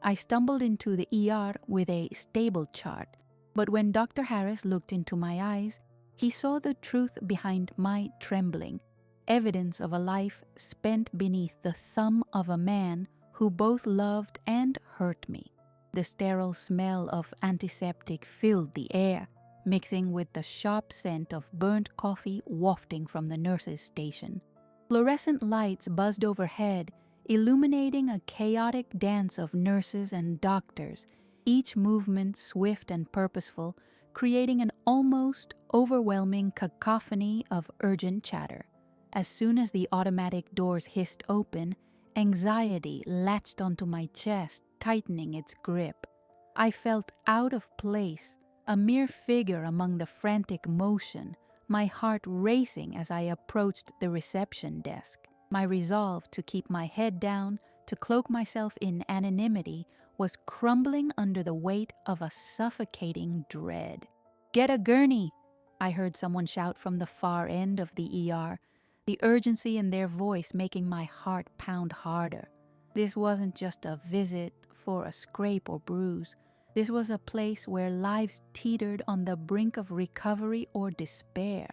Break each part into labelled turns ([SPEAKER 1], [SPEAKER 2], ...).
[SPEAKER 1] I stumbled into the ER with a stable chart, but when Dr. Harris looked into my eyes, he saw the truth behind my trembling, evidence of a life spent beneath the thumb of a man who both loved and hurt me. The sterile smell of antiseptic filled the air, mixing with the sharp scent of burnt coffee wafting from the nurse's station. Fluorescent lights buzzed overhead, illuminating a chaotic dance of nurses and doctors, each movement swift and purposeful, creating an almost overwhelming cacophony of urgent chatter. As soon as the automatic doors hissed open, anxiety latched onto my chest, tightening its grip. I felt out of place, a mere figure among the frantic motion, my heart racing as I approached the reception desk. My resolve to keep my head down, to cloak myself in anonymity, was crumbling under the weight of a suffocating dread. "Get a gurney!" I heard someone shout from the far end of the ER, the urgency in their voice making my heart pound harder. This wasn't just a visit for a scrape or bruise. This was a place where lives teetered on the brink of recovery or despair.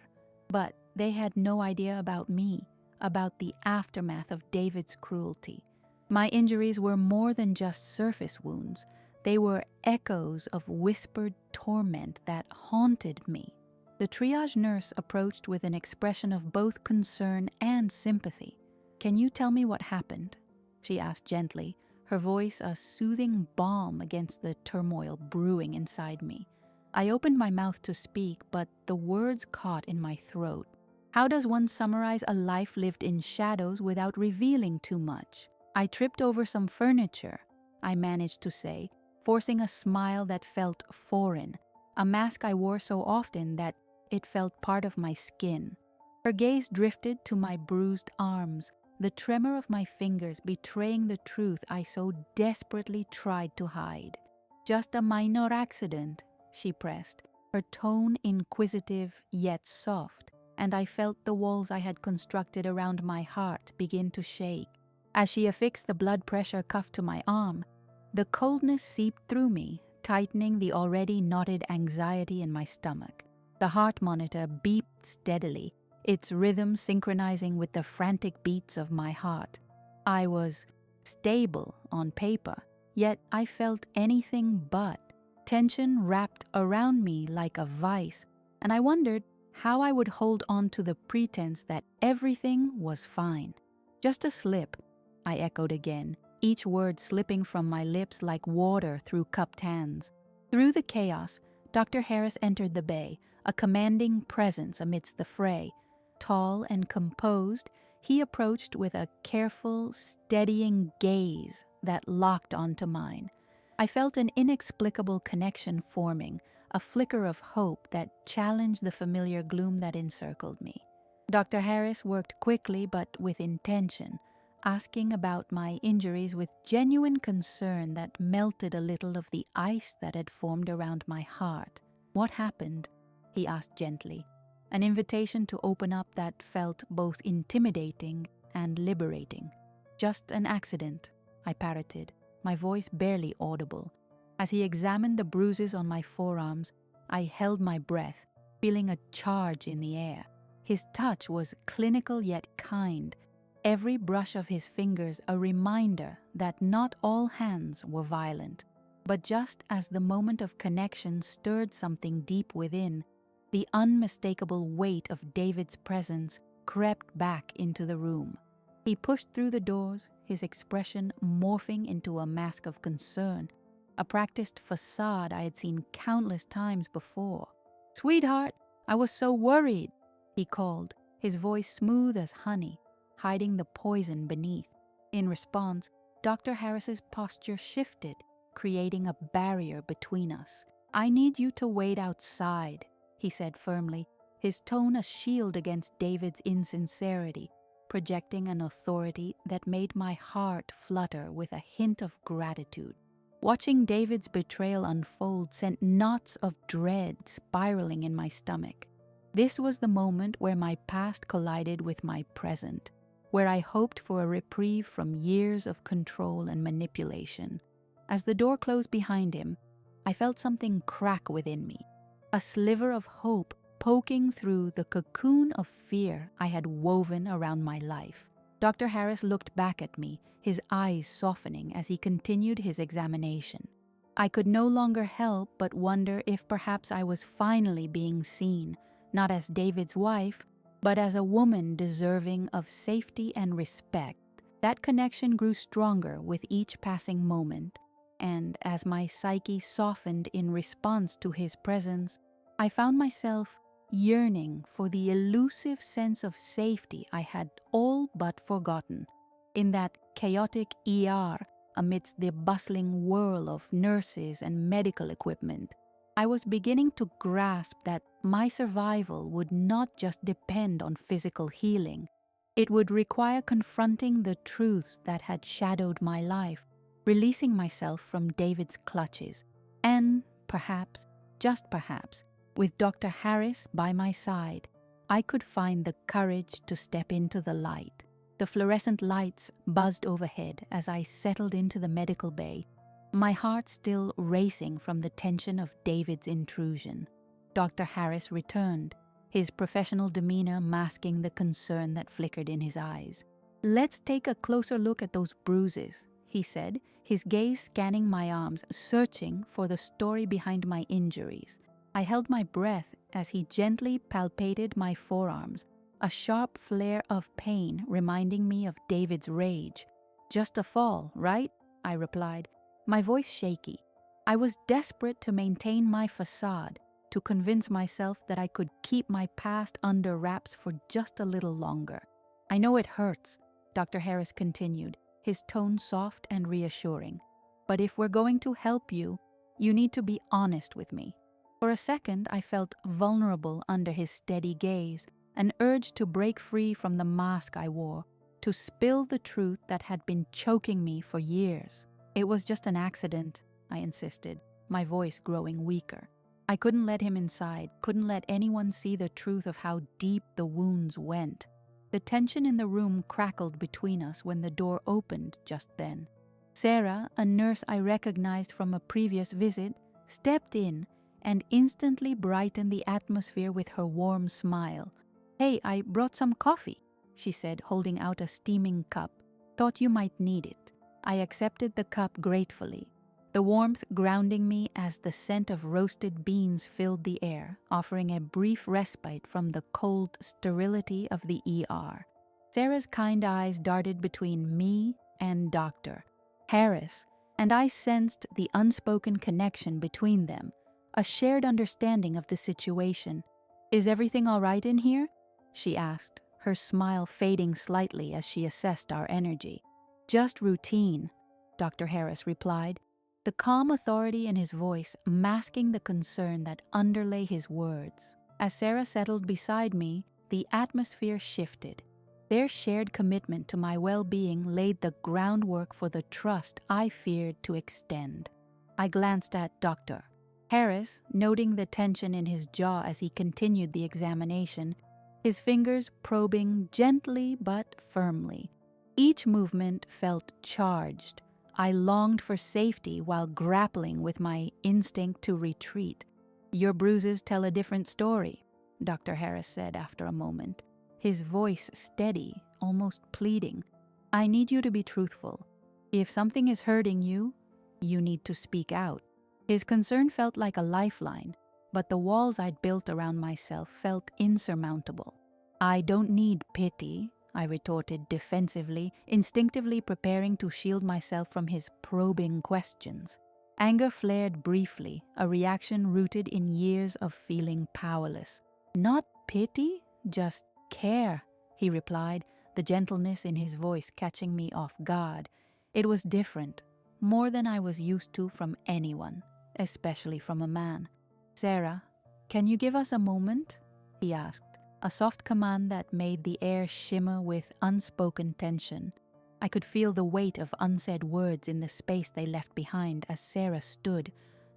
[SPEAKER 1] But they had no idea about me, about the aftermath of David's cruelty. My injuries were more than just surface wounds. They were echoes of whispered torment that haunted me. The triage nurse approached with an expression of both concern and sympathy. "Can you tell me what happened?" she asked gently, her voice a soothing balm against the turmoil brewing inside me. I opened my mouth to speak, but the words caught in my throat. How does one summarize a life lived in shadows without revealing too much? "I tripped over some furniture," I managed to say, forcing a smile that felt foreign, a mask I wore so often that it felt part of my skin. Her gaze drifted to my bruised arms, the tremor of my fingers betraying the truth I so desperately tried to hide. "Just a minor accident," she pressed, her tone inquisitive yet soft, and I felt the walls I had constructed around my heart begin to shake. As she affixed the blood pressure cuff to my arm, the coldness seeped through me, tightening the already knotted anxiety in my stomach. The heart monitor beeped steadily, its rhythm synchronizing with the frantic beats of my heart. I was stable on paper, yet I felt anything but. Tension wrapped around me like a vice, and I wondered how I would hold on to the pretense that everything was fine. "Just a slip," I echoed again, each word slipping from my lips like water through cupped hands. Through the chaos, Dr. Harris entered the bay, a commanding presence amidst the fray. Tall and composed, he approached with a careful, steadying gaze that locked onto mine. I felt an inexplicable connection forming, a flicker of hope that challenged the familiar gloom that encircled me. Dr. Harris worked quickly but with intention, asking about my injuries with genuine concern that melted a little of the ice that had formed around my heart. "What happened?" he asked gently, an invitation to open up that felt both intimidating and liberating. "Just an accident," I parroted, my voice barely audible. As he examined the bruises on my forearms, I held my breath, feeling a charge in the air. His touch was clinical yet kind, every brush of his fingers a reminder that not all hands were violent. But just as the moment of connection stirred something deep within, the unmistakable weight of David's presence crept back into the room. He pushed through the doors, his expression morphing into a mask of concern, a practiced facade I had seen countless times before. "Sweetheart, I was so worried," he called, his voice smooth as honey, hiding the poison beneath. In response, Dr. Harris's posture shifted, creating a barrier between us. "I need you to wait outside," he said firmly, his tone a shield against David's insincerity, projecting an authority that made my heart flutter with a hint of gratitude. Watching David's betrayal unfold sent knots of dread spiraling in my stomach. This was the moment where my past collided with my present, where I hoped for a reprieve from years of control and manipulation. As the door closed behind him, I felt something crack within me, a sliver of hope poking through the cocoon of fear I had woven around my life. Dr. Harris looked back at me, his eyes softening as he continued his examination. I could no longer help but wonder if perhaps I was finally being seen, not as David's wife, but as a woman deserving of safety and respect. That connection grew stronger with each passing moment, and as my psyche softened in response to his presence, I found myself yearning for the elusive sense of safety I had all but forgotten. In that chaotic ER, amidst the bustling whirl of nurses and medical equipment, I was beginning to grasp that my survival would not just depend on physical healing. It would require confronting the truths that had shadowed my life, releasing myself from David's clutches, and perhaps, just perhaps, with Dr. Harris by my side, I could find the courage to step into the light. The fluorescent lights buzzed overhead as I settled into the medical bay, my heart still racing from the tension of David's intrusion. Dr. Harris returned, his professional demeanor masking the concern that flickered in his eyes. "Let's take a closer look at those bruises," he said, his gaze scanning my arms, searching for the story behind my injuries. I held my breath as he gently palpated my forearms, a sharp flare of pain reminding me of David's rage. "Just a fall, right?" I replied, my voice shaky. I was desperate to maintain my facade, to convince myself that I could keep my past under wraps for just a little longer. "I know it hurts," Dr. Harris continued, his tone soft and reassuring. "But if we're going to help you, you need to be honest with me." For a second, I felt vulnerable under his steady gaze, an urge to break free from the mask I wore, to spill the truth that had been choking me for years. "It was just an accident," I insisted, my voice growing weaker. I couldn't let him inside, couldn't let anyone see the truth of how deep the wounds went. The tension in the room crackled between us when the door opened just then. Sarah, a nurse I recognized from a previous visit, stepped in and instantly brightened the atmosphere with her warm smile. "Hey, I brought some coffee," she said, holding out a steaming cup. "Thought you might need it." I accepted the cup gratefully, the warmth grounding me as the scent of roasted beans filled the air, offering a brief respite from the cold sterility of the ER. Sarah's kind eyes darted between me and Dr. Harris, and I sensed the unspoken connection between them, a shared understanding of the situation. "Is everything all right in here?" she asked, her smile fading slightly as she assessed our energy. "Just routine," Dr. Harris replied, the calm authority in his voice masking the concern that underlay his words. As Sarah settled beside me, the atmosphere shifted. Their shared commitment to my well-being laid the groundwork for the trust I feared to extend. I glanced at Dr. Harris, noting the tension in his jaw as he continued the examination, his fingers probing gently but firmly. Each movement felt charged. I longed for safety while grappling with my instinct to retreat. "Your bruises tell a different story," Dr. Harris said after a moment, his voice steady, almost pleading. "I need you to be truthful. If something is hurting you, you need to speak out." His concern felt like a lifeline, but the walls I'd built around myself felt insurmountable. "I don't need pity," I retorted defensively, instinctively preparing to shield myself from his probing questions. Anger flared briefly, a reaction rooted in years of feeling powerless. "Not pity, just care," he replied, the gentleness in his voice catching me off guard. It was different, more than I was used to from anyone, especially from a man. "Sarah, can you give us a moment?" he asked, a soft command that made the air shimmer with unspoken tension. I could feel the weight of unsaid words in the space they left behind as Sarah stood,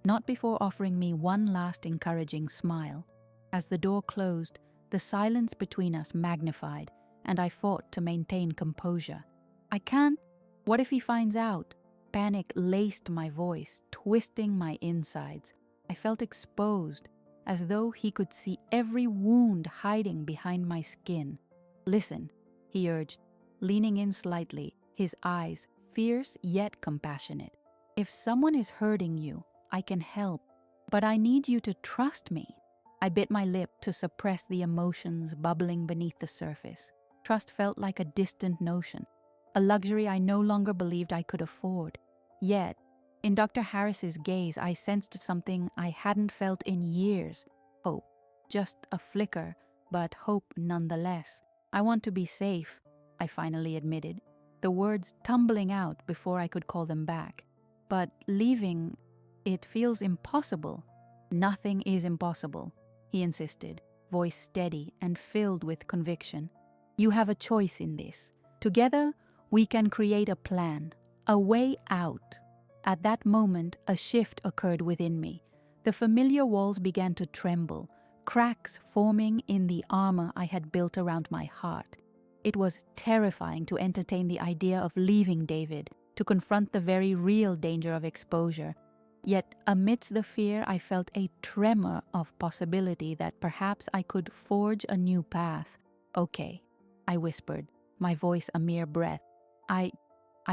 [SPEAKER 1] not before offering me one last encouraging smile. As the door closed, the silence between us magnified, and I fought to maintain composure. "I can't. What if he finds out?" Panic laced my voice, twisting my insides. I felt exposed, as though he could see every wound hiding behind my skin. "Listen," he urged, leaning in slightly, his eyes fierce yet compassionate. "If someone is hurting you, I can help, but I need you to trust me." I bit my lip to suppress the emotions bubbling beneath the surface. Trust felt like a distant notion, a luxury I no longer believed I could afford. Yet, in Dr. Harris's gaze, I sensed something I hadn't felt in years. Hope. Just a flicker, but hope nonetheless. "I want to be safe," I finally admitted, the words tumbling out before I could call them back. "But leaving, it feels impossible." "Nothing is impossible," he insisted, voice steady and filled with conviction. "You have a choice in this. Together, we can create a plan, a way out." At that moment, a shift occurred within me. The familiar walls began to tremble, cracks forming in the armor I had built around my heart. It was terrifying to entertain the idea of leaving David, to confront the very real danger of exposure. Yet, amidst the fear, I felt a tremor of possibility that perhaps I could forge a new path. "Okay," I whispered, my voice a mere breath. I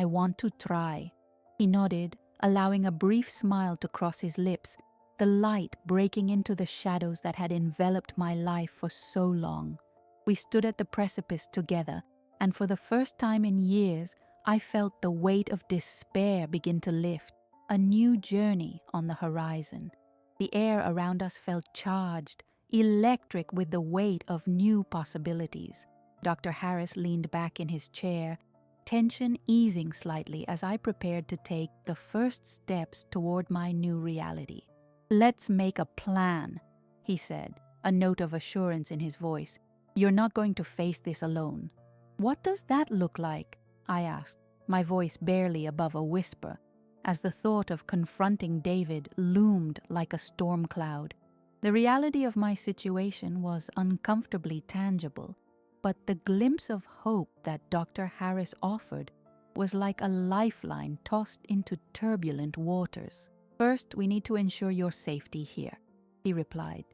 [SPEAKER 1] want to try." He nodded, allowing a brief smile to cross his lips, the light breaking into the shadows that had enveloped my life for so long. We stood at the precipice together, and for the first time in years, I felt the weight of despair begin to lift, a new journey on the horizon. The air around us felt charged, electric with the weight of new possibilities. Dr. Harris leaned back in his chair, tension easing slightly as I prepared to take the first steps toward my new reality. "Let's make a plan," he said, a note of assurance in his voice. "You're not going to face this alone." "What does that look like?" I asked, my voice barely above a whisper, as the thought of confronting David loomed like a storm cloud. The reality of my situation was uncomfortably tangible, but the glimpse of hope that Dr. Harris offered was like a lifeline tossed into turbulent waters. "First, we need to ensure your safety here," he replied.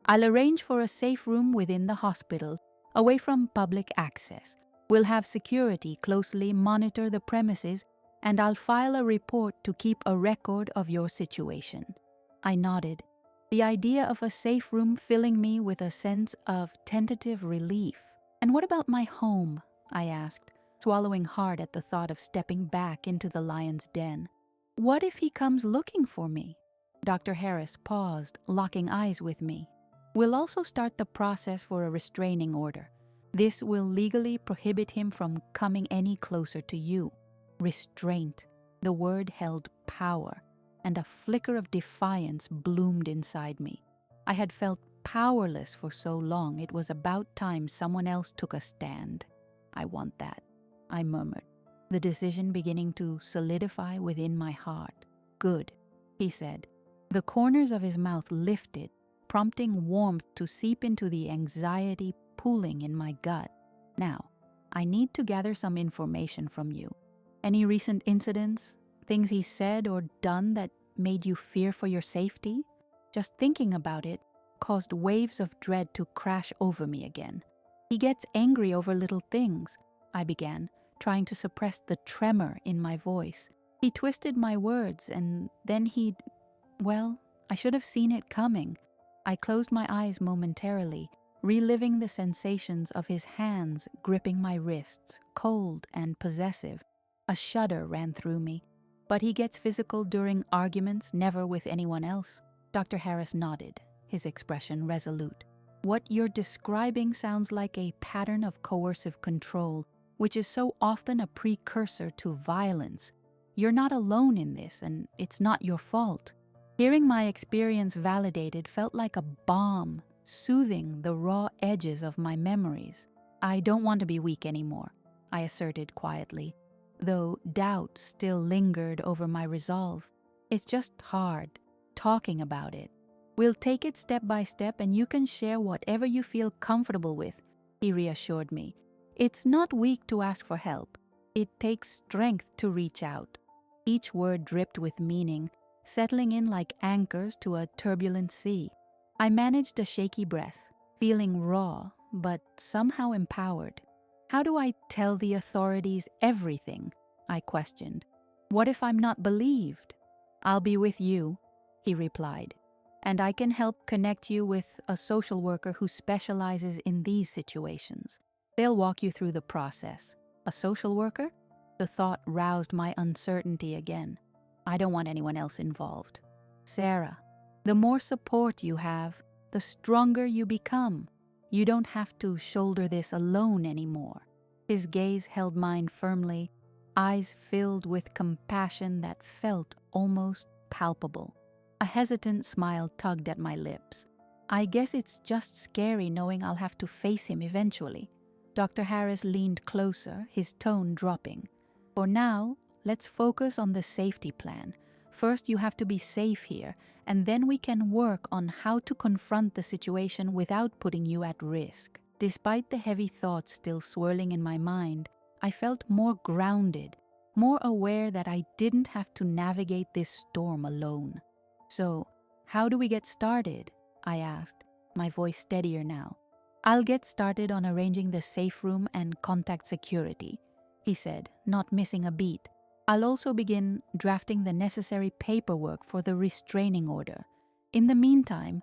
[SPEAKER 1] "I'll arrange for a safe room within the hospital, away from public access. We'll have security closely monitor the premises, and I'll file a report to keep a record of your situation." I nodded, the idea of a safe room filling me with a sense of tentative relief. "And what about my home?" I asked, swallowing hard at the thought of stepping back into the lion's den. "What if he comes looking for me?" Dr. Harris paused, locking eyes with me. "We'll also start the process for a restraining order. This will legally prohibit him from coming any closer to you." Restraint. The word held power, and a flicker of defiance bloomed inside me. I had felt powerless for so long, it was about time someone else took a stand. "I want that," I murmured, the decision beginning to solidify within my heart. "Good," he said. The corners of his mouth lifted, prompting warmth to seep into the anxiety pooling in my gut. "Now, I need to gather some information from you. Any recent incidents, things he said or done that made you fear for your safety?" Just thinking about it caused waves of dread to crash over me again. "He gets angry over little things," I began, trying to suppress the tremor in my voice. "He twisted my words, and then well, I should have seen it coming." I closed my eyes momentarily, reliving the sensations of his hands gripping my wrists, cold and possessive. A shudder ran through me. "But he gets physical during arguments, never with anyone else?" Dr. Harris nodded, his expression resolute. "What you're describing sounds like a pattern of coercive control, which is so often a precursor to violence. You're not alone in this, and it's not your fault." Hearing my experience validated felt like a balm, soothing the raw edges of my memories. "I don't want to be weak anymore," I asserted quietly, though doubt still lingered over my resolve. "It's just hard, talking about it. We'll take it step by step and you can share whatever you feel comfortable with," he reassured me. "It's not weak to ask for help. It takes strength to reach out." Each word dripped with meaning, settling in like anchors to a turbulent sea. I managed a shaky breath, feeling raw, but somehow empowered. How do I tell the authorities everything? I questioned. What if I'm not believed? I'll be with you, he replied, and I can help connect you with a social worker who specializes in these situations. They'll walk you through the process. A social worker? The thought roused my uncertainty again. I don't want anyone else involved. Sarah, the more support you have, the stronger you become. You don't have to shoulder this alone anymore. His gaze held mine firmly, eyes filled with compassion that felt almost palpable. A hesitant smile tugged at my lips. I guess it's just scary knowing I'll have to face him eventually. Dr. Harris leaned closer, his tone dropping. For now, let's focus on the safety plan. First, you have to be safe here, and then we can work on how to confront the situation without putting you at risk. Despite the heavy thoughts still swirling in my mind, I felt more grounded, more aware that I didn't have to navigate this storm alone. So, how do we get started? I asked, my voice steadier now. I'll get started on arranging the safe room and contact security, he said, not missing a beat. I'll also begin drafting the necessary paperwork for the restraining order. In the meantime,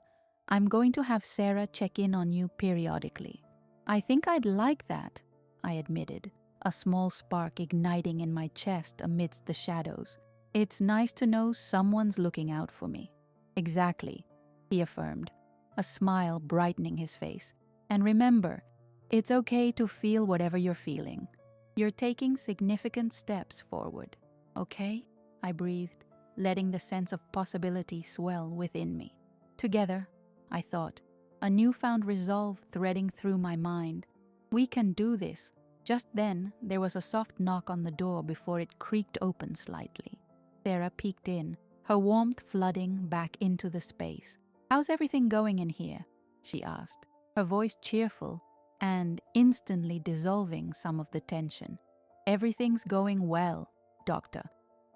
[SPEAKER 1] I'm going to have Sarah check in on you periodically. I think I'd like that, I admitted, a small spark igniting in my chest amidst the shadows. It's nice to know someone's looking out for me. Exactly, he affirmed, a smile brightening his face. And remember, it's okay to feel whatever you're feeling. You're taking significant steps forward, okay? I breathed, letting the sense of possibility swell within me. Together, I thought, a newfound resolve threading through my mind. We can do this. Just then, there was a soft knock on the door before it creaked open slightly. Sarah peeked in, her warmth flooding back into the space. How's everything going in here? She asked, her voice cheerful and instantly dissolving some of the tension. Everything's going well, Doctor,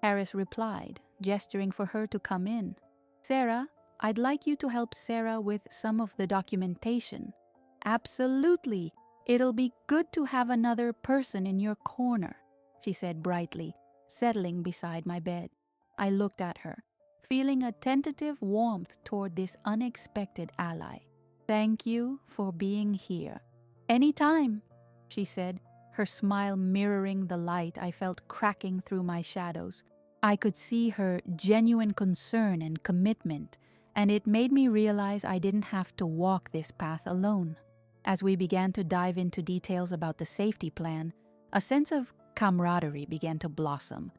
[SPEAKER 1] Harris replied, gesturing for her to come in. Sarah, I'd like you to help Sarah with some of the documentation. Absolutely. It'll be good to have another person in your corner, she said brightly, settling beside my bed. I looked at her, feeling a tentative warmth toward this unexpected ally. Thank you for being here. Anytime, she said, her smile mirroring the light I felt cracking through my shadows. I could see her genuine concern and commitment, and it made me realize I didn't have to walk this path alone. As we began to dive into details about the safety plan, a sense of camaraderie began to blossom.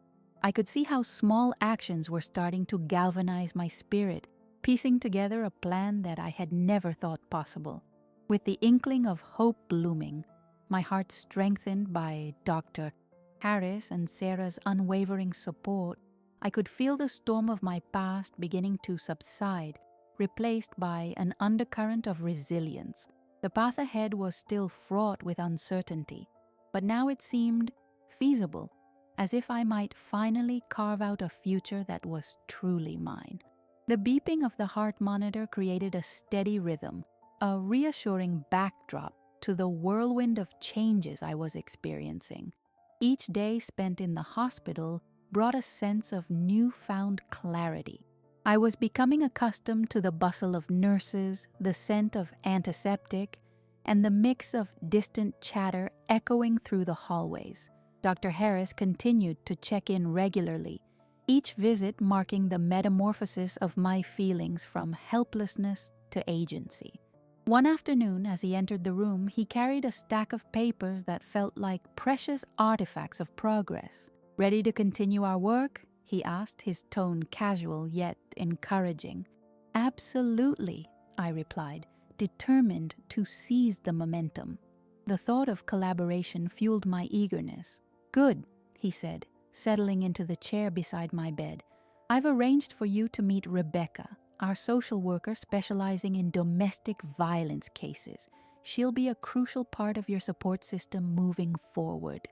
[SPEAKER 1] I could see how small actions were starting to galvanize my spirit, piecing together a plan that I had never thought possible. With the inkling of hope blooming, my heart strengthened by Dr. Harris and Sarah's unwavering support, I could feel the storm of my past beginning to subside, replaced by an undercurrent of resilience. The path ahead was still fraught with uncertainty, but now it seemed feasible, as if I might finally carve out a future that was truly mine. The beeping of the heart monitor created a steady rhythm, a reassuring backdrop to the whirlwind of changes I was experiencing. Each day spent in the hospital brought a sense of newfound clarity. I was becoming accustomed to the bustle of nurses, the scent of antiseptic, and the mix of distant chatter echoing through the hallways. Dr. Harris continued to check in regularly, each visit marking the metamorphosis of my feelings from helplessness to agency. One afternoon, as he entered the room, he carried a stack of papers that felt like precious artifacts of progress. Ready to continue our work? He asked, his tone casual yet encouraging. Absolutely, I replied, determined to seize the momentum. The thought of collaboration fueled my eagerness. Good, he said, settling into the chair beside my bed. I've arranged for you to meet Rebecca, our social worker specializing in domestic violence cases. She'll be a crucial part of your support system moving forward.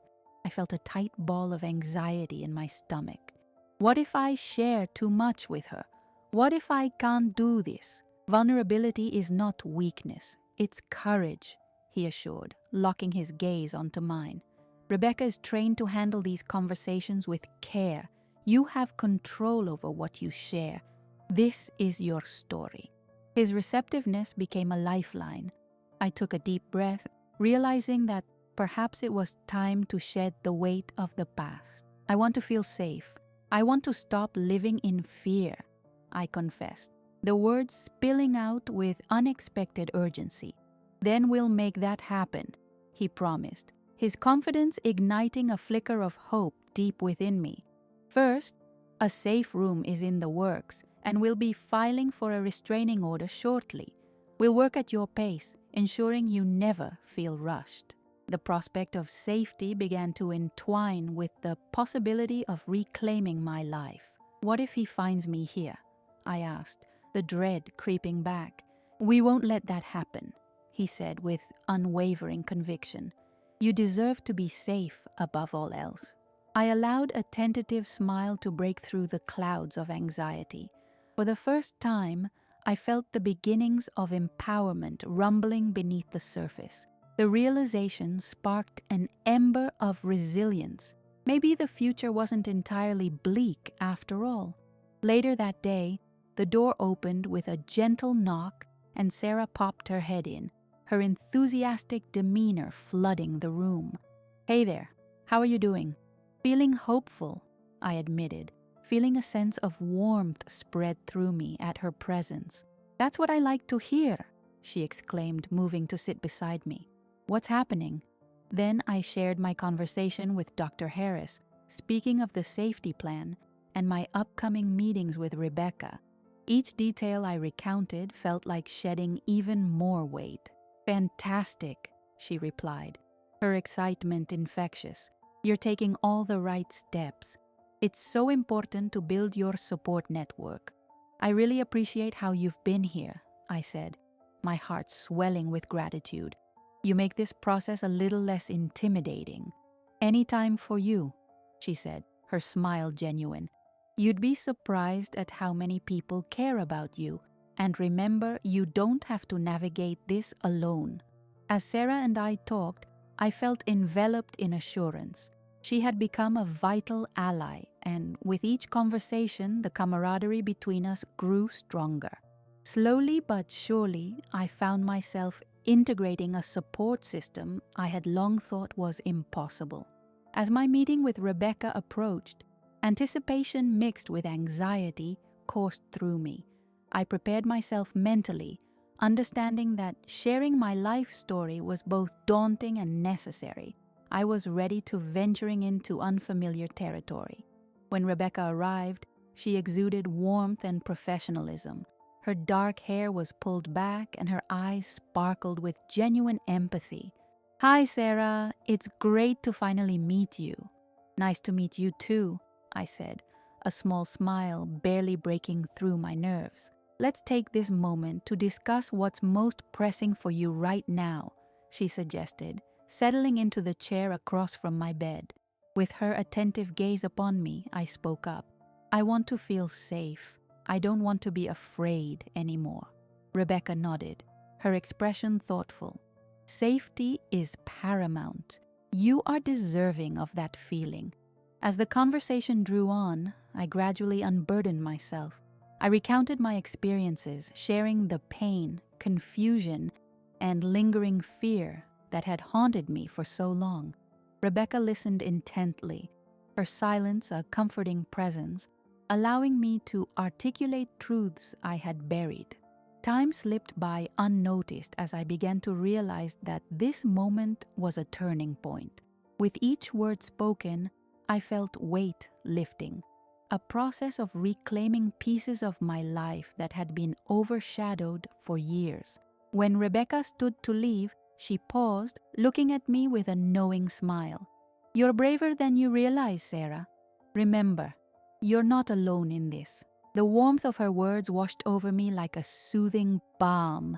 [SPEAKER 1] I felt a tight ball of anxiety in my stomach. What if I share too much with her? What if I can't do this? Vulnerability is not weakness, it's courage, he assured, locking his gaze onto mine. Rebecca is trained to handle these conversations with care. You have control over what you share. This is your story. His receptiveness became a lifeline. I took a deep breath, realizing that perhaps it was time to shed the weight of the past. I want to feel safe. I want to stop living in fear, I confessed, the words spilling out with unexpected urgency. Then we'll make that happen, he promised, his confidence igniting a flicker of hope deep within me. First, a safe room is in the works, and we'll be filing for a restraining order shortly. We'll work at your pace, ensuring you never feel rushed. The prospect of safety began to entwine with the possibility of reclaiming my life. What if he finds me here? I asked, the dread creeping back. We won't let that happen, he said with unwavering conviction. You deserve to be safe above all else. I allowed a tentative smile to break through the clouds of anxiety. For the first time, I felt the beginnings of empowerment rumbling beneath the surface. The realization sparked an ember of resilience. Maybe the future wasn't entirely bleak after all. Later that day, the door opened with a gentle knock and Sarah popped her head in, her enthusiastic demeanor flooding the room. Hey there, how are you doing? Feeling hopeful, I admitted, feeling a sense of warmth spread through me at her presence. That's what I like to hear, she exclaimed, moving to sit beside me. What's happening? Then I shared my conversation with Dr. Harris, speaking of the safety plan and my upcoming meetings with Rebecca. Each detail I recounted felt like shedding even more weight. Fantastic, she replied, her excitement infectious. You're taking all the right steps. It's so important to build your support network. I really appreciate how you've been here, I said, my heart swelling with gratitude. You make this process a little less intimidating. Anytime for you, she said, her smile genuine. You'd be surprised at how many people care about you, and remember, you don't have to navigate this alone. As Sarah and I talked, I felt enveloped in assurance. She had become a vital ally, and with each conversation, the camaraderie between us grew stronger. Slowly but surely, I found myself integrating a support system I had long thought was impossible. As my meeting with Rebecca approached, anticipation mixed with anxiety coursed through me. I prepared myself mentally, understanding that sharing my life story was both daunting and necessary. I was ready to venturing into unfamiliar territory. When Rebecca arrived, she exuded warmth and professionalism. Her dark hair was pulled back and her eyes sparkled with genuine empathy. Hi, Sarah. It's great to finally meet you. Nice to meet you too, I said, a small smile barely breaking through my nerves. Let's take this moment to discuss what's most pressing for you right now, she suggested, settling into the chair across from my bed. With her attentive gaze upon me, I spoke up. I want to feel safe. I don't want to be afraid anymore. Rebecca nodded, her expression thoughtful. Safety is paramount. You are deserving of that feeling. As the conversation drew on, I gradually unburdened myself. I recounted my experiences, sharing the pain, confusion, and lingering fear that had haunted me for so long. Rebecca listened intently, her silence a comforting presence, allowing me to articulate truths I had buried. Time slipped by unnoticed as I began to realize that this moment was a turning point. With each word spoken, I felt weight lifting, a process of reclaiming pieces of my life that had been overshadowed for years. When Rebecca stood to leave, she paused, looking at me with a knowing smile. You're braver than you realize, Sarah. Remember, you're not alone in this. The warmth of her words washed over me like a soothing balm.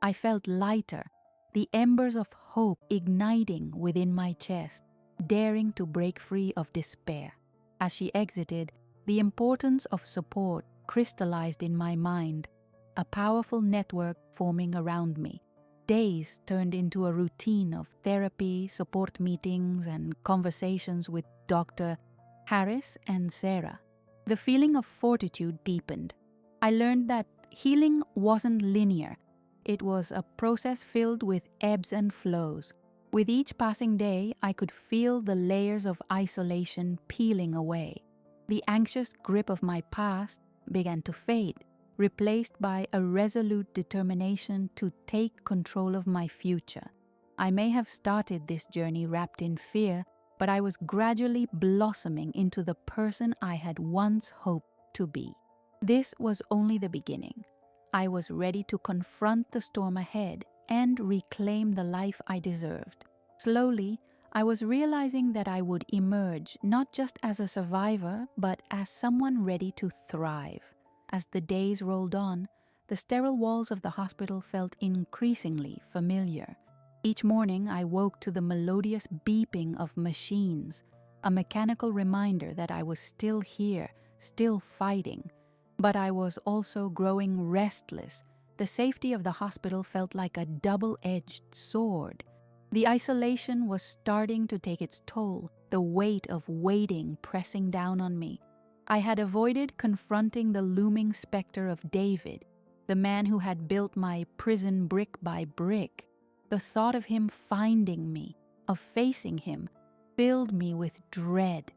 [SPEAKER 1] I felt lighter, the embers of hope igniting within my chest, daring to break free of despair. As she exited, The importance of support crystallized in my mind, a powerful network forming around me. Days turned into a routine of therapy, support meetings, and conversations with Dr. Harris and Sarah. The feeling of fortitude deepened. I learned that healing wasn't linear. It was a process filled with ebbs and flows. With each passing day, I could feel the layers of isolation peeling away. The anxious grip of my past began to fade, replaced by a resolute determination to take control of my future. I may have started this journey wrapped in fear, but I was gradually blossoming into the person I had once hoped to be. This was only the beginning. I was ready to confront the storm ahead and reclaim the life I deserved. Slowly, I was realizing that I would emerge not just as a survivor, but as someone ready to thrive. As the days rolled on, the sterile walls of the hospital felt increasingly familiar. Each morning, I woke to the melodious beeping of machines, a mechanical reminder that I was still here, still fighting. But I was also growing restless. The safety of the hospital felt like a double-edged sword. The isolation was starting to take its toll, the weight of waiting pressing down on me. I had avoided confronting the looming specter of David, the man who had built my prison brick by brick. The thought of him finding me, of facing him, filled me with dread,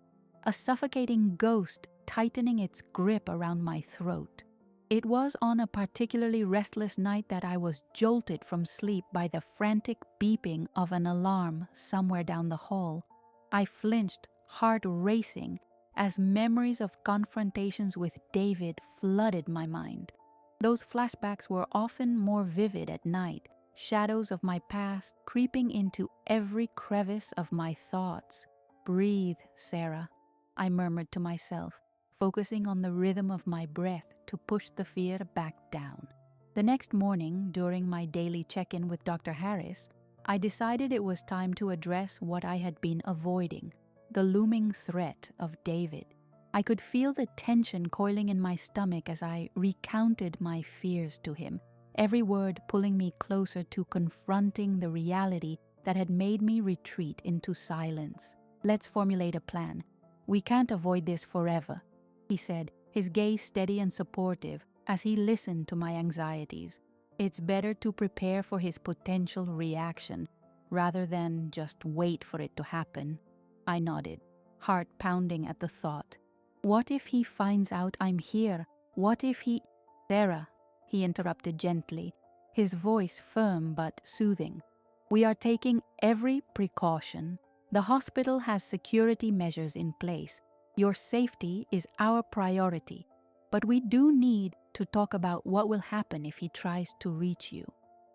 [SPEAKER 1] a suffocating ghost tightening its grip around my throat. It was on a particularly restless night that I was jolted from sleep by the frantic beeping of an alarm somewhere down the hall. I flinched, heart racing, as memories of confrontations with David flooded my mind. Those flashbacks were often more vivid at night, shadows of my past creeping into every crevice of my thoughts. "Breathe, Sarah," I murmured to myself, focusing on the rhythm of my breath to push the fear back down. The next morning, during my daily check-in with Dr. Harris, I decided it was time to address what I had been avoiding, the looming threat of David. I could feel the tension coiling in my stomach as I recounted my fears to him, every word pulling me closer to confronting the reality that had made me retreat into silence. "Let's formulate a plan. We can't avoid this forever," he said, his gaze steady and supportive as he listened to my anxieties. "It's better to prepare for his potential reaction rather than just wait for it to happen." I nodded, heart pounding at the thought. What if he finds out I'm here? What if he... "Sarah," he interrupted gently, his voice firm but soothing. "We are taking every precaution. The hospital has security measures in place. Your safety is our priority, but we do need to talk about what will happen if he tries to reach you."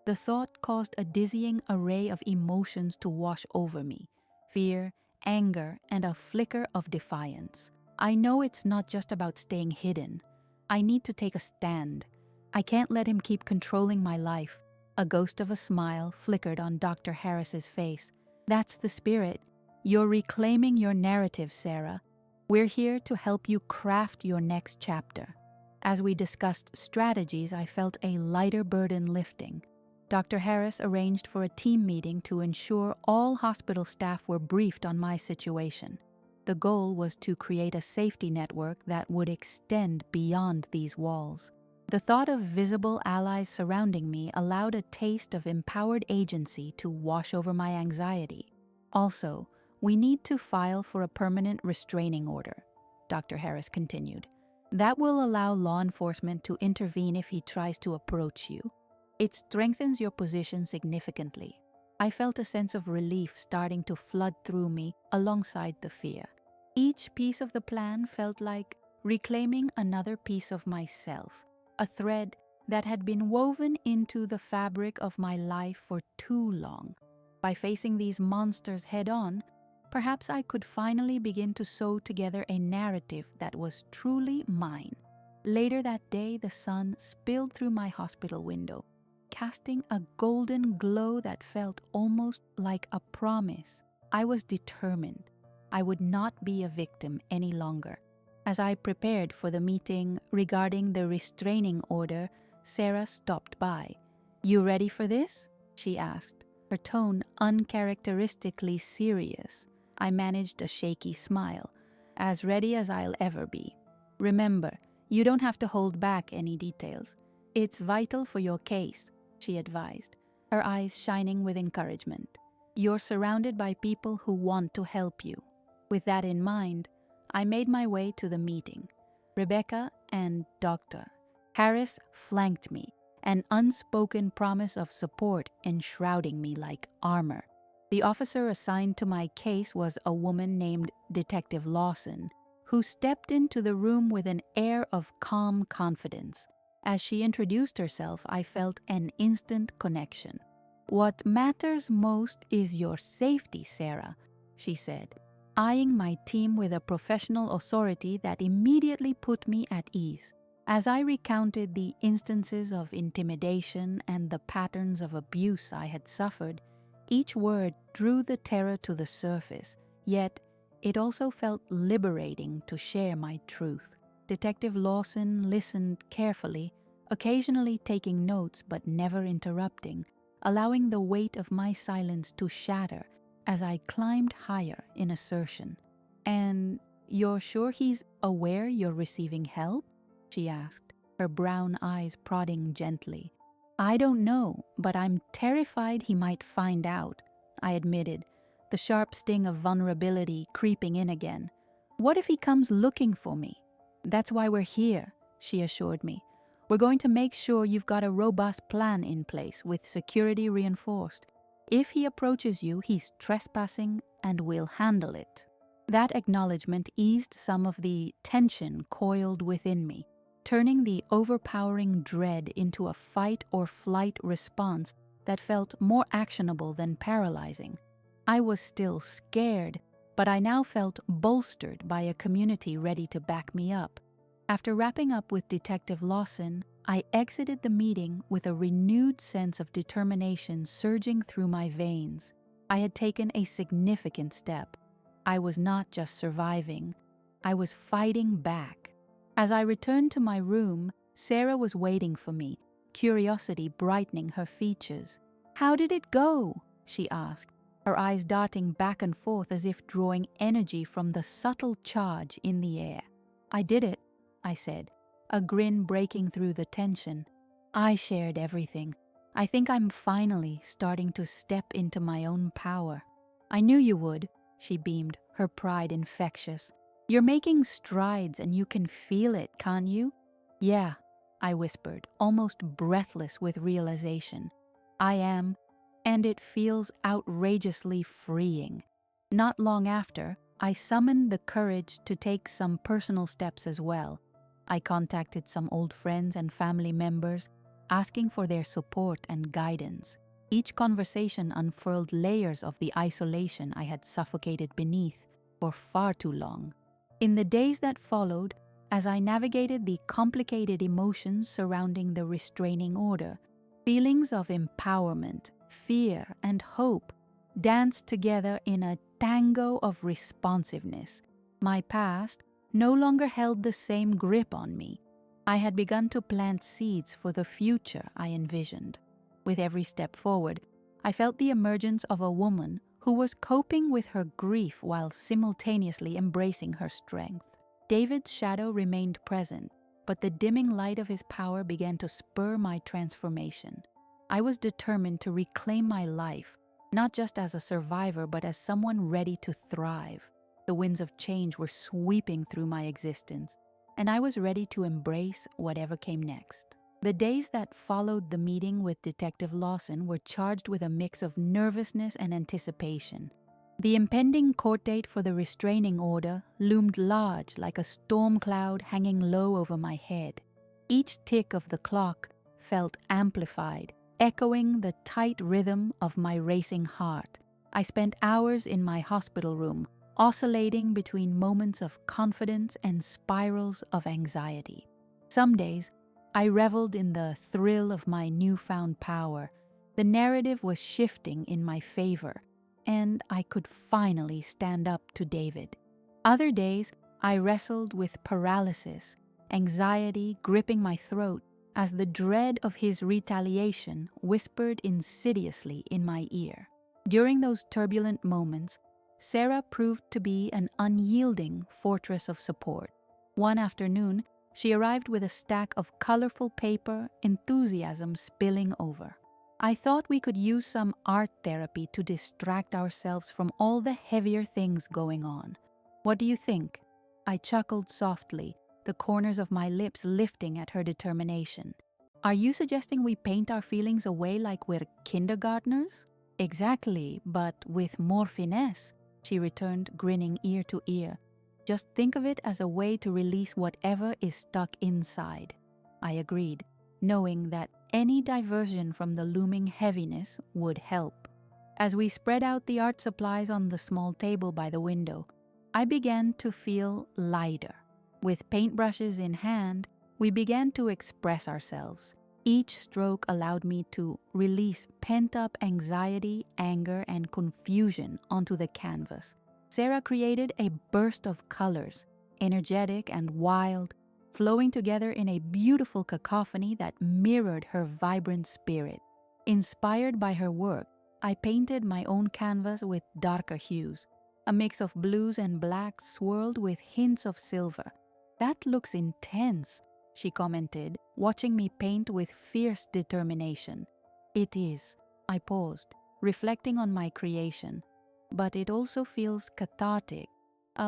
[SPEAKER 1] The thought caused a dizzying array of emotions to wash over me: fear, anger, and a flicker of defiance. I know it's not just about staying hidden. I need to take a stand. I can't let him keep controlling my life. A ghost of a smile flickered on Dr. Harris's face. "That's the spirit. You're reclaiming your narrative, Sarah. We're here to help you craft your next chapter." As we discussed strategies, I felt a lighter burden lifting. Dr. Harris arranged for a team meeting to ensure all hospital staff were briefed on my situation. The goal was to create a safety network that would extend beyond these walls. The thought of visible allies surrounding me allowed a taste of empowered agency to wash over my anxiety. "Also, we need to file for a permanent restraining order," Dr. Harris continued. "That will allow law enforcement to intervene if he tries to approach you. It strengthens your position significantly." I felt a sense of relief starting to flood through me alongside the fear. Each piece of the plan felt like reclaiming another piece of myself, a thread that had been woven into the fabric of my life for too long. By facing these monsters head-on, perhaps I could finally begin to sew together a narrative that was truly mine. Later that day, the sun spilled through my hospital window, casting a golden glow that felt almost like a promise. I was determined. I would not be a victim any longer. As I prepared for the meeting regarding the restraining order, Sarah stopped by. "You ready for this?" she asked, her tone uncharacteristically serious. I managed a shaky smile. "As ready as I'll ever be. Remember, you don't have to hold back any details. It's vital for your case," she advised, her eyes shining with encouragement. "You're surrounded by people who want to help you." With that in mind, I made my way to the meeting. Rebecca and Dr. Harris flanked me, an unspoken promise of support enshrouding me like armor. The officer assigned to my case was a woman named Detective Lawson, who stepped into the room with an air of calm confidence. As she introduced herself, I felt an instant connection. "What matters most is your safety, Sarah," she said, eyeing my team with a professional authority that immediately put me at ease. As I recounted the instances of intimidation and the patterns of abuse I had suffered, each word drew the terror to the surface, yet it also felt liberating to share my truth. Detective Lawson listened carefully, occasionally taking notes but never interrupting, allowing the weight of my silence to shatter as I climbed higher in assertion. "And you're sure he's aware you're receiving help?" she asked, her brown eyes prodding gently. "I don't know, but I'm terrified he might find out," I admitted, the sharp sting of vulnerability creeping in again. "What if he comes looking for me?" "That's why we're here," she assured me. "We're going to make sure you've got a robust plan in place with security reinforced. If he approaches you, he's trespassing and we'll handle it." That acknowledgement eased some of the tension coiled within me, turning the overpowering dread into a fight or flight response that felt more actionable than paralyzing. I was still scared, but I now felt bolstered by a community ready to back me up. After wrapping up with Detective Lawson, I exited the meeting with a renewed sense of determination surging through my veins. I had taken a significant step. I was not just surviving, I was fighting back. As I returned to my room, Sarah was waiting for me, curiosity brightening her features. "How did it go?" she asked, her eyes darting back and forth as if drawing energy from the subtle charge in the air. "I did it," I said, a grin breaking through the tension. "I shared everything. I think I'm finally starting to step into my own power." "I knew you would," she beamed, her pride infectious. "You're making strides and you can feel it, can't you?" "Yeah," I whispered, almost breathless with realization. "I am, and it feels outrageously freeing." Not long after, I summoned the courage to take some personal steps as well. I contacted some old friends and family members, asking for their support and guidance. Each conversation unfurled layers of the isolation I had suffocated beneath for far too long. In the days that followed, as I navigated the complicated emotions surrounding the restraining order, feelings of empowerment, fear, and hope danced together in a tango of responsiveness. My past no longer held the same grip on me. I had begun to plant seeds for the future I envisioned. With every step forward, I felt the emergence of a woman who was coping with her grief while simultaneously embracing her strength. David's shadow remained present, but the dimming light of his power began to spur my transformation. I was determined to reclaim my life, not just as a survivor, but as someone ready to thrive. The winds of change were sweeping through my existence, and I was ready to embrace whatever came next. The days that followed the meeting with Detective Lawson were charged with a mix of nervousness and anticipation. The impending court date for the restraining order loomed large like a storm cloud hanging low over my head. Each tick of the clock felt amplified, echoing the tight rhythm of my racing heart. I spent hours in my hospital room, oscillating between moments of confidence and spirals of anxiety. Some days, I reveled in the thrill of my newfound power. The narrative was shifting in my favor, and I could finally stand up to David. Other days, I wrestled with paralysis, anxiety gripping my throat as the dread of his retaliation whispered insidiously in my ear. During those turbulent moments, Sarah proved to be an unyielding fortress of support. One afternoon, she arrived with a stack of colorful paper, enthusiasm spilling over. I thought we could use some art therapy to distract ourselves from all the heavier things going on. What do you think? I chuckled softly, the corners of my lips lifting at her determination. Are you suggesting we paint our feelings away like we're kindergartners? Exactly, but with more finesse, she returned, grinning ear to ear. Just think of it as a way to release whatever is stuck inside. I agreed, knowing that any diversion from the looming heaviness would help. As we spread out the art supplies on the small table by the window, I began to feel lighter. With paintbrushes in hand, we began to express ourselves. Each stroke allowed me to release pent-up anxiety, anger, and confusion onto the canvas. Sarah created a burst of colors, energetic and wild, flowing together in a beautiful cacophony that mirrored her vibrant spirit. Inspired by her work, I painted my own canvas with darker hues, a mix of blues and blacks swirled with hints of silver. That looks intense, she commented, watching me paint with fierce determination. It is. I paused, reflecting on my creation. But it also feels cathartic.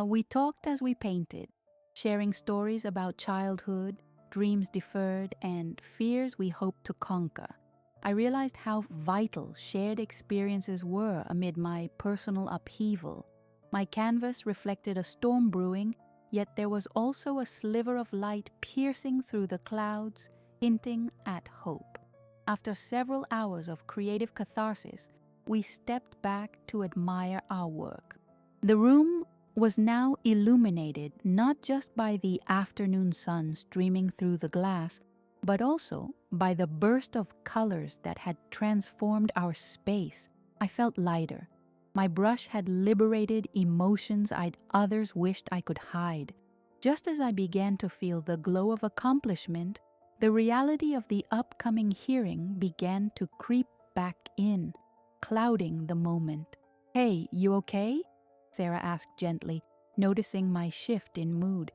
[SPEAKER 1] We talked as we painted, sharing stories about childhood, dreams deferred, and fears we hoped to conquer. I realized how vital shared experiences were amid my personal upheaval. My canvas reflected a storm brewing, yet there was also a sliver of light piercing through the clouds, hinting at hope. After several hours of creative catharsis, we stepped back to admire our work. The room was now illuminated not just by the afternoon sun streaming through the glass, but also by the burst of colors that had transformed our space. I felt lighter. My brush had liberated emotions I'd others wished I could hide. Just as I began to feel the glow of accomplishment, the reality of the upcoming hearing began to creep back in, clouding the moment. "Hey, you okay?" Sarah asked gently, noticing my shift in mood.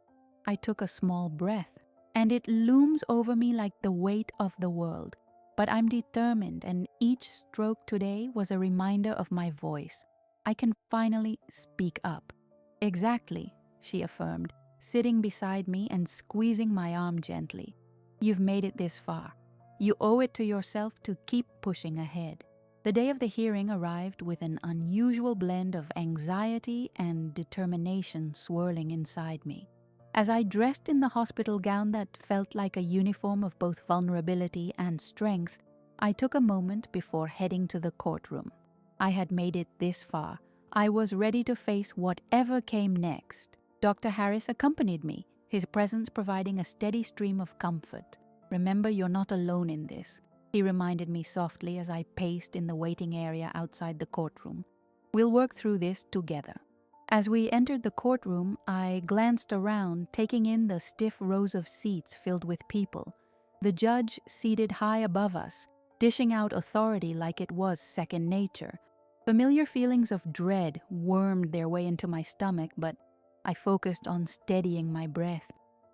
[SPEAKER 1] I took a small breath, and it looms over me like the weight of the world. But I'm determined, and each stroke today was a reminder of my voice. I can finally speak up. "Exactly," she affirmed, sitting beside me and squeezing my arm gently. "You've made it this far. You owe it to yourself to keep pushing ahead." The day of the hearing arrived with an unusual blend of anxiety and determination swirling inside me. As I dressed in the hospital gown that felt like a uniform of both vulnerability and strength, I took a moment before heading to the courtroom. I had made it this far. I was ready to face whatever came next. Dr. Harris accompanied me, his presence providing a steady stream of comfort. "Remember, you're not alone in this," he reminded me softly as I paced in the waiting area outside the courtroom. "We'll work through this together." As we entered the courtroom, I glanced around, taking in the stiff rows of seats filled with people. The judge seated high above us, dishing out authority like it was second nature. Familiar feelings of dread wormed their way into my stomach, but I focused on steadying my breath.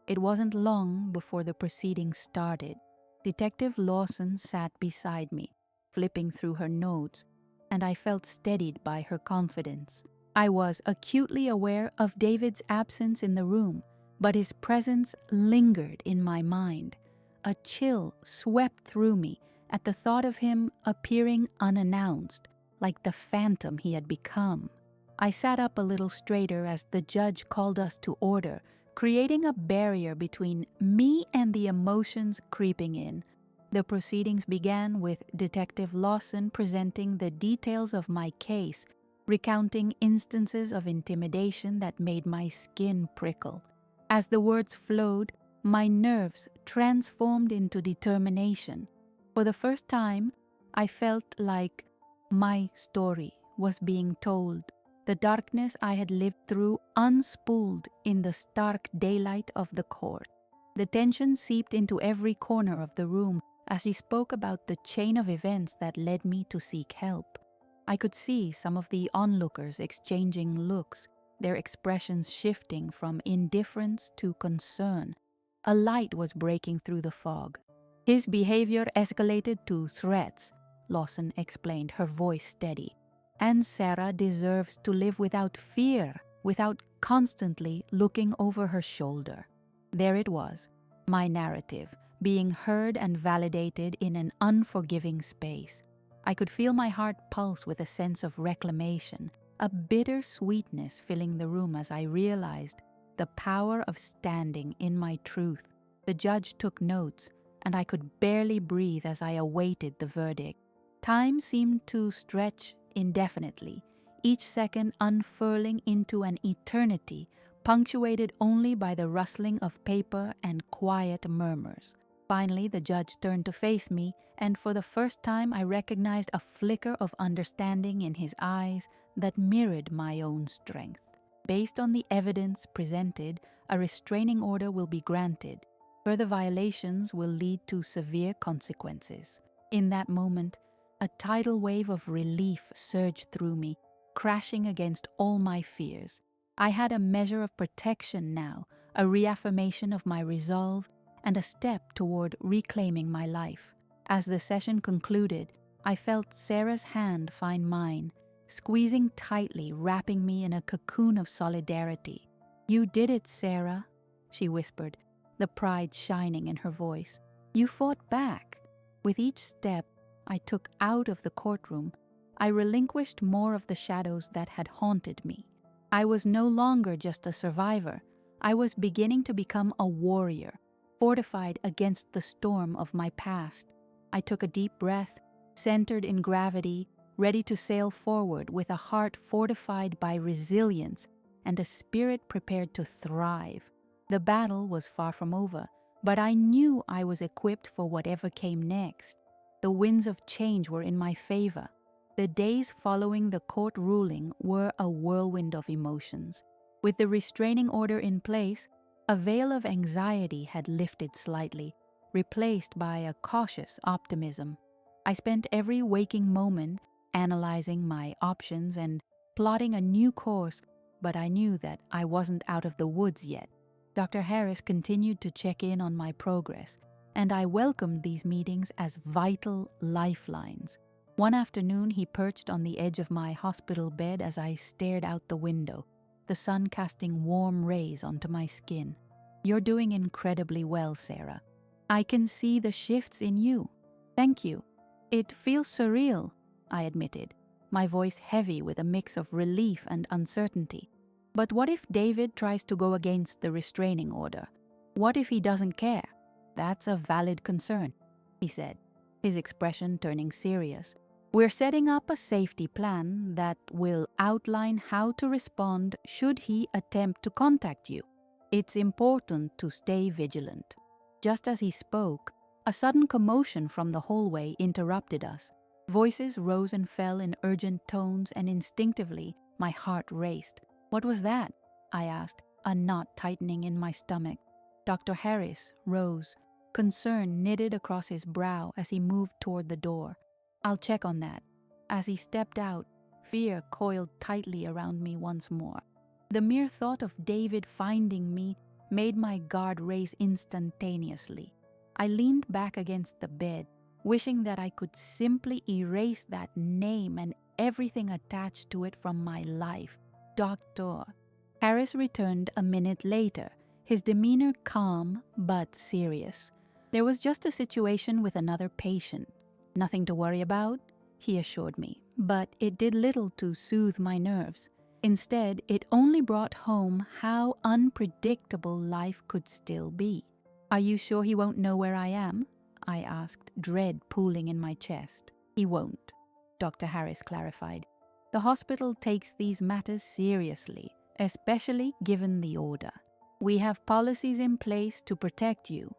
[SPEAKER 1] It wasn't long before the proceedings started. Detective Lawson sat beside me, flipping through her notes, and I felt steadied by her confidence. I was acutely aware of David's absence in the room, but his presence lingered in my mind. A chill swept through me at the thought of him appearing unannounced, like the phantom he had become. I sat up a little straighter as the judge called us to order, creating a barrier between me and the emotions creeping in. The proceedings began with Detective Lawson presenting the details of my case, recounting instances of intimidation that made my skin prickle. As the words flowed, my nerves transformed into determination. For the first time, I felt like my story was being told, The darkness I had lived through unspooled in the stark daylight of the court. The tension seeped into every corner of the room as she spoke about the chain of events that led me to seek help. I could see some of the onlookers exchanging looks, their expressions shifting from indifference to concern. A light was breaking through the fog. His behavior escalated to threats, Lawson explained, her voice steady. And Sarah deserves to live without fear, without constantly looking over her shoulder. There it was, my narrative, being heard and validated in an unforgiving space. I could feel my heart pulse with a sense of reclamation, a bitter sweetness filling the room as I realized the power of standing in my truth. The judge took notes, and I could barely breathe as I awaited the verdict. Time seemed to stretch indefinitely, each second unfurling into an eternity, punctuated only by the rustling of paper and quiet murmurs. Finally, the judge turned to face me, and for the first time I recognized a flicker of understanding in his eyes that mirrored my own strength. Based on the evidence presented, a restraining order will be granted. Further violations will lead to severe consequences. In that moment, a tidal wave of relief surged through me, crashing against all my fears. I had a measure of protection now, a reaffirmation of my resolve, and a step toward reclaiming my life. As the session concluded, I felt Sarah's hand find mine, squeezing tightly, wrapping me in a cocoon of solidarity. "You did it, Sarah," she whispered, the pride shining in her voice. "You fought back." With each step I took out of the courtroom, I relinquished more of the shadows that had haunted me. I was no longer just a survivor. I was beginning to become a warrior, fortified against the storm of my past. I took a deep breath, centered in gravity, ready to sail forward with a heart fortified by resilience and a spirit prepared to thrive. The battle was far from over, but I knew I was equipped for whatever came next. The winds of change were in my favor. The days following the court ruling were a whirlwind of emotions. With the restraining order in place, a veil of anxiety had lifted slightly, replaced by a cautious optimism. I spent every waking moment analyzing my options and plotting a new course, but I knew that I wasn't out of the woods yet. Dr. Harris continued to check in on my progress, and I welcomed these meetings as vital lifelines. One afternoon, he perched on the edge of my hospital bed as I stared out the window, the sun casting warm rays onto my skin. "You're doing incredibly well, Sarah. I can see the shifts in you. Thank you. It feels surreal," I admitted, my voice heavy with a mix of relief and uncertainty. "But what if David tries to go against the restraining order? What if he doesn't care?" "That's a valid concern," he said, his expression turning serious. "We're setting up a safety plan that will outline how to respond should he attempt to contact you. It's important to stay vigilant." Just as he spoke, a sudden commotion from the hallway interrupted us. Voices rose and fell in urgent tones, and instinctively my heart raced. "What was that?" I asked, a knot tightening in my stomach. Dr. Harris rose, concern knitted across his brow as he moved toward the door. "I'll check on that." As he stepped out, fear coiled tightly around me once more. The mere thought of David finding me made my guard raise instantaneously. I leaned back against the bed, wishing that I could simply erase that name and everything attached to it from my life. Dr. Harris returned a minute later, his demeanor calm but serious. "There was just a situation with another patient. Nothing to worry about," he assured me, but it did little to soothe my nerves. Instead, it only brought home how unpredictable life could still be. "Are you sure he won't know where I am?" I asked, dread pooling in my chest. "He won't," Dr. Harris clarified. "The hospital takes these matters seriously, especially given the order. We have policies in place to protect you,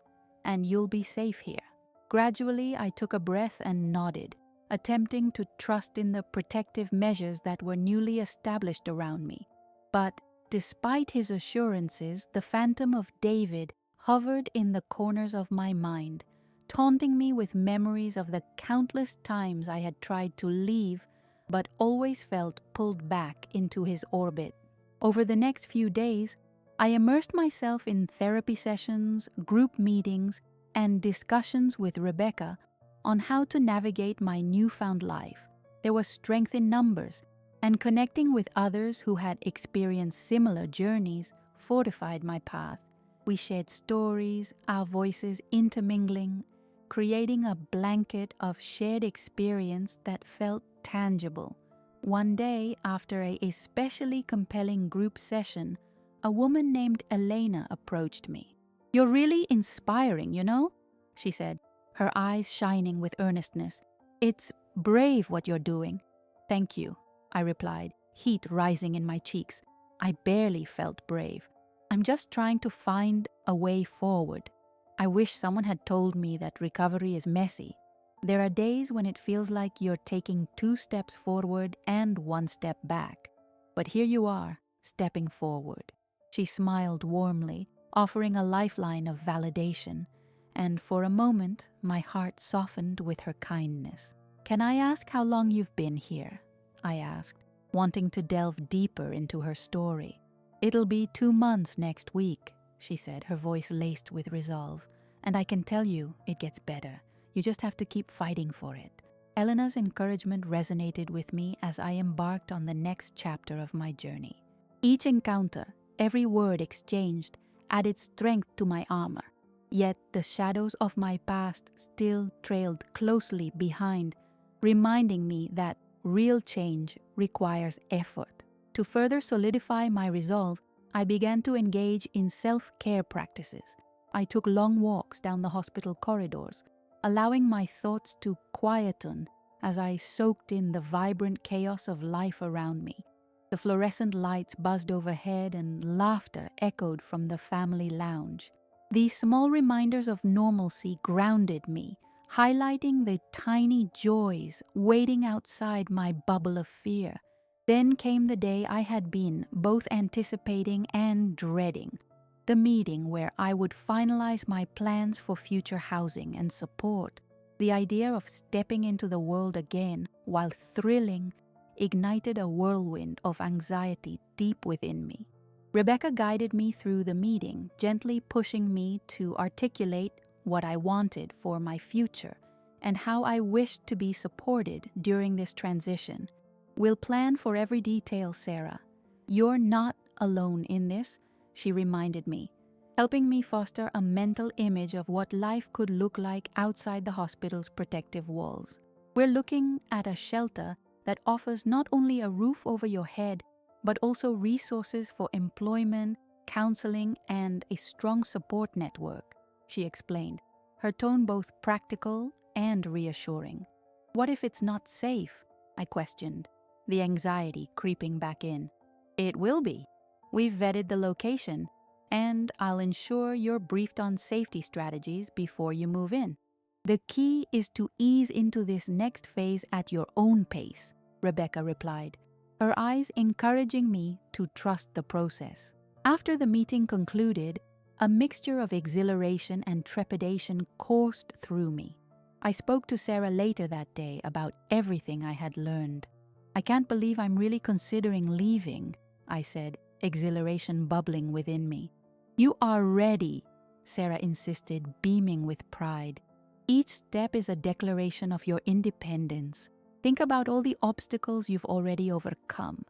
[SPEAKER 1] and you'll be safe here." Gradually, I took a breath and nodded. attempting to trust in the protective measures that were newly established around me. But despite his assurances, the phantom of David hovered in the corners of my mind, taunting me with memories of the countless times I had tried to leave but always felt pulled back into his orbit. Over the next few days, I immersed myself in therapy sessions, group meetings, and discussions with Rebecca on how to navigate my newfound life. There was strength in numbers, and connecting with others who had experienced similar journeys fortified my path. We shared stories, our voices intermingling, creating a blanket of shared experience that felt tangible. One day, after a especially compelling group session, a woman named Elena approached me. "You're really inspiring, you know?" she said, her eyes shining with earnestness. "It's brave what you're doing." "Thank you," I replied, heat rising in my cheeks. I barely felt brave. "I'm just trying to find a way forward. I wish someone had told me that recovery is messy. There are days when it feels like you're taking 2 steps forward and 1 step back. But here you are, stepping forward." She smiled warmly, offering a lifeline of validation, and for a moment my heart softened with her kindness. "Can I ask how long you've been here?" I asked, wanting to delve deeper into her story. "It'll be 2 months next week," she said, her voice laced with resolve. "And I can tell you, it gets better. You just have to keep fighting for it." Elena's encouragement resonated with me as I embarked on the next chapter of my journey. Each encounter, every word exchanged, added strength to my armor. Yet the shadows of my past still trailed closely behind, reminding me that real change requires effort. To further solidify my resolve, I began to engage in self-care practices. I took long walks down the hospital corridors, allowing my thoughts to quieten as I soaked in the vibrant chaos of life around me. The fluorescent lights buzzed overhead and laughter echoed from the family lounge. These small reminders of normalcy grounded me, highlighting the tiny joys waiting outside my bubble of fear. Then came the day I had been both anticipating and dreading. The meeting where I would finalize my plans for future housing and support. The idea of stepping into the world again, while thrilling, ignited a whirlwind of anxiety deep within me. Rebecca guided me through the meeting, gently pushing me to articulate what I wanted for my future and how I wished to be supported during this transition. "We'll plan for every detail, Sarah. You're not alone in this," she reminded me, helping me foster a mental image of what life could look like outside the hospital's protective walls. "We're looking at a shelter that offers not only a roof over your head, but also resources for employment, counseling, and a strong support network," she explained, her tone both practical and reassuring. "What if it's not safe?" I questioned, the anxiety creeping back in. "It will be. We've vetted the location, and I'll ensure you're briefed on safety strategies before you move in. The key is to ease into this next phase at your own pace," Rebecca replied, her eyes encouraging me to trust the process. After the meeting concluded, a mixture of exhilaration and trepidation coursed through me. I spoke to Sarah later that day about everything I had learned. "I can't believe I'm really considering leaving," I said, exhilaration bubbling within me. "You are ready," Sarah insisted, beaming with pride. "Each step is a declaration of your independence. Think about all the obstacles you've already overcome.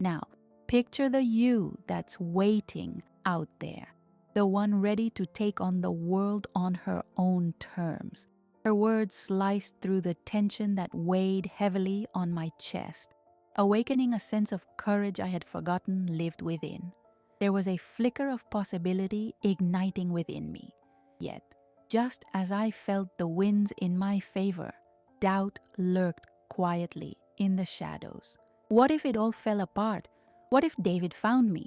[SPEAKER 1] Now, picture the you that's waiting out there, the one ready to take on the world on her own terms." Her words sliced through the tension that weighed heavily on my chest, awakening a sense of courage I had forgotten lived within. There was a flicker of possibility igniting within me. Yet, just as I felt the winds in my favor, doubt lurked quietly in the shadows. What if it all fell apart? What if David found me?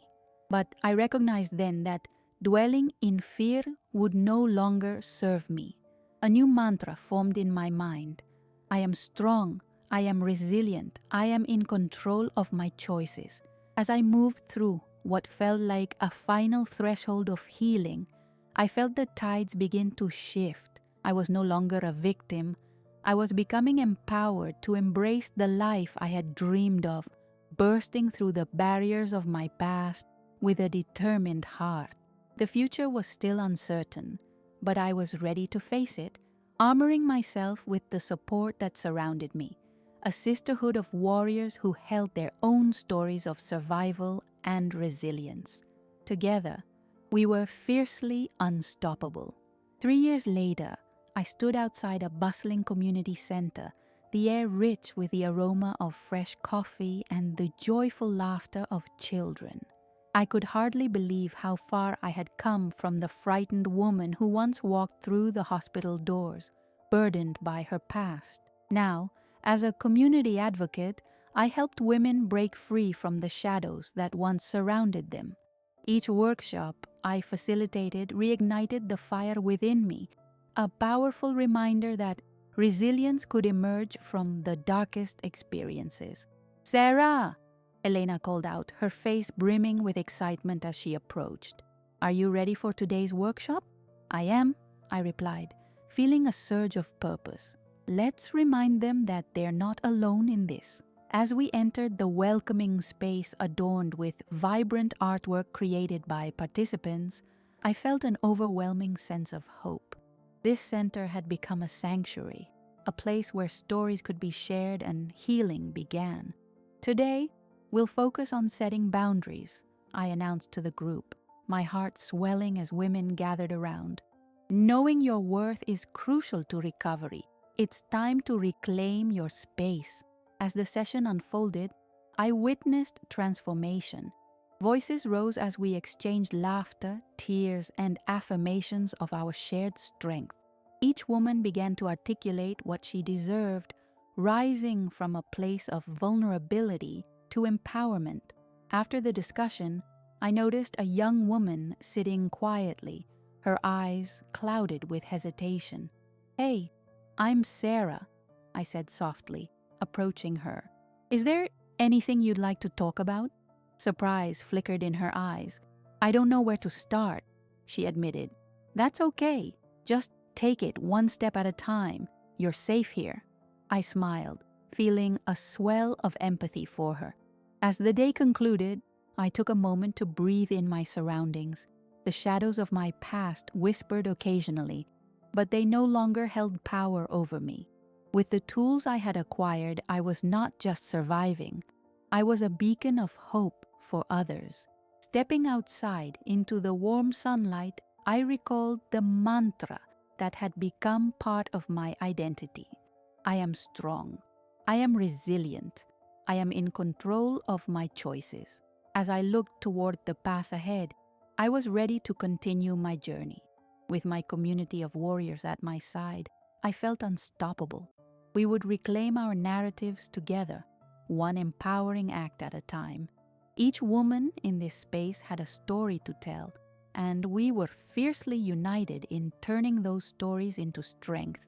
[SPEAKER 1] But I recognized then that dwelling in fear would no longer serve me. A new mantra formed in my mind. I am strong. I am resilient. I am in control of my choices. As I moved through what felt like a final threshold of healing, I felt the tides begin to shift. I was no longer a victim. I was becoming empowered to embrace the life I had dreamed of, bursting through the barriers of my past with a determined heart. The future was still uncertain, but I was ready to face it, armoring myself with the support that surrounded me, a sisterhood of warriors who held their own stories of survival and resilience. Together, we were fiercely unstoppable. 3 years later, I stood outside a bustling community center, the air rich with the aroma of fresh coffee and the joyful laughter of children. I could hardly believe how far I had come from the frightened woman who once walked through the hospital doors, burdened by her past. Now, as a community advocate, I helped women break free from the shadows that once surrounded them. Each workshop I facilitated reignited the fire within me, a powerful reminder that resilience could emerge from the darkest experiences. "Sarah!" Elena called out, her face brimming with excitement as she approached. "Are you ready for today's workshop?" "I am," I replied, feeling a surge of purpose. Let's remind them that they're not alone in this. As we entered the welcoming space adorned with vibrant artwork created by participants, I felt an overwhelming sense of hope. This center had become a sanctuary, a place where stories could be shared and healing began. "Today, we'll focus on setting boundaries," I announced to the group, my heart swelling as women gathered around. "Knowing your worth is crucial to recovery. It's time to reclaim your space." As the session unfolded, I witnessed transformation. Voices rose as we exchanged laughter, tears, and affirmations of our shared strength. Each woman began to articulate what she deserved, rising from a place of vulnerability to empowerment. After the discussion, I noticed a young woman sitting quietly, her eyes clouded with hesitation. "Hey, I'm Sarah," I said softly, approaching her. "Is there anything you'd like to talk about?" Surprise flickered in her eyes. "I don't know where to start," she admitted. "That's okay. Just take it one step at a time. You're safe here." I smiled, feeling a swell of empathy for her. As the day concluded, I took a moment to breathe in my surroundings. The shadows of my past whispered occasionally, but they no longer held power over me. With the tools I had acquired, I was not just surviving. I was a beacon of hope for others. Stepping outside into the warm sunlight, I recalled the mantra that had become part of my identity. I am strong. I am resilient. I am in control of my choices. As I looked toward the path ahead, I was ready to continue my journey. With my community of warriors at my side, I felt unstoppable. We would reclaim our narratives together, one empowering act at a time. Each woman in this space had a story to tell, and we were fiercely united in turning those stories into strength.